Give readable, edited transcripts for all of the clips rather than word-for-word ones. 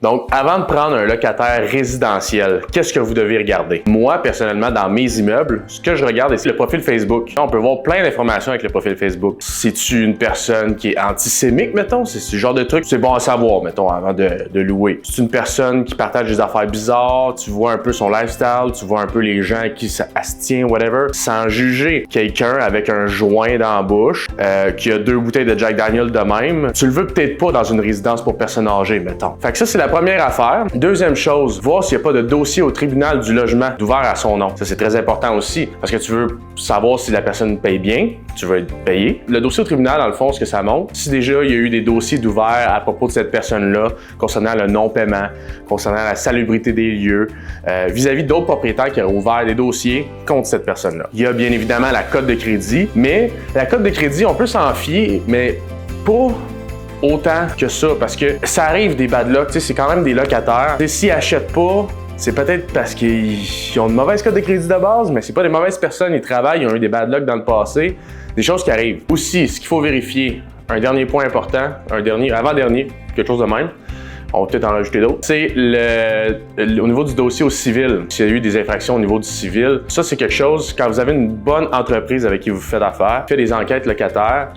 Donc, avant de prendre un locataire résidentiel, qu'est-ce que vous devez regarder? Moi, personnellement, dans mes immeubles, ce que je regarde, c'est le profil Facebook. On peut voir plein d'informations avec le profil Facebook. Si tu une personne qui est antisémique, mettons, c'est ce genre de truc, c'est bon à savoir, mettons, avant de louer. C'est une personne qui partage des affaires bizarres, tu vois un peu son lifestyle, tu vois un peu les gens qui se tient, whatever, sans juger. Quelqu'un avec un joint dans la bouche, qui a 2 bouteilles de Jack Daniel de même, tu le veux peut-être pas dans une résidence pour personnes âgées, mettons. Fait que ça, c'est la première affaire. Deuxième chose, voir s'il n'y a pas de dossier au tribunal du logement d'ouvert à son nom. Ça, c'est très important aussi, parce que tu veux savoir si la personne paye bien, tu veux être payé. Le dossier au tribunal, dans le fond, ce que ça montre, si déjà il y a eu des dossiers d'ouvert à propos de cette personne-là, concernant le non-paiement, concernant la salubrité des lieux, vis-à-vis d'autres propriétaires qui ont ouvert des dossiers contre cette personne-là. Il y a bien évidemment la cote de crédit, mais la cote de crédit, on peut s'en fier, mais pas autant que ça, parce que ça arrive des bad luck, c'est quand même des locataires. S'ils achètent pas, c'est peut-être parce qu'ils ont une mauvaise cote de crédit de base, mais c'est pas des mauvaises personnes, ils travaillent, ils ont eu des bad luck dans le passé, des choses qui arrivent. Aussi, ce qu'il faut vérifier, un dernier point important, avant-dernier, quelque chose de même, on va peut-être en rajouter d'autres, c'est au niveau du dossier au civil, s'il y a eu des infractions au niveau du civil. Ça, c'est quelque chose, quand vous avez une bonne entreprise avec qui vous faites affaire, fait des enquêtes locataires,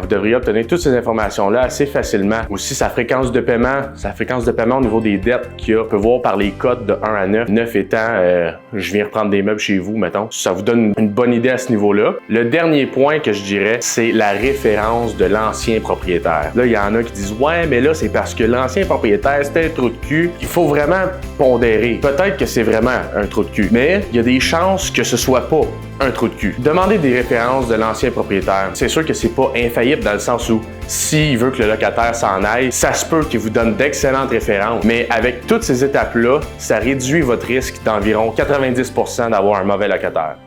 vous devriez obtenir toutes ces informations-là assez facilement. Aussi, sa fréquence de paiement au niveau des dettes qu'il y a, on peut voir par les cotes de 1 à 9. 9 étant, je viens reprendre des meubles chez vous, mettons. Ça vous donne une bonne idée à ce niveau-là. Le dernier point que je dirais, c'est la référence de l'ancien propriétaire. Là, il y en a qui disent « Ouais, mais là, c'est parce que l'ancien propriétaire, c'était un trou de cul. » Il faut vraiment pondérer. Peut-être que c'est vraiment un trou de cul, mais il y a des chances que ce soit pas un trou de cul. Demandez des références de l'ancien propriétaire. C'est sûr que c'est pas infaillible dans le sens où s'il veut que le locataire s'en aille, ça se peut qu'il vous donne d'excellentes références. Mais avec toutes ces étapes-là, ça réduit votre risque d'environ 90% d'avoir un mauvais locataire.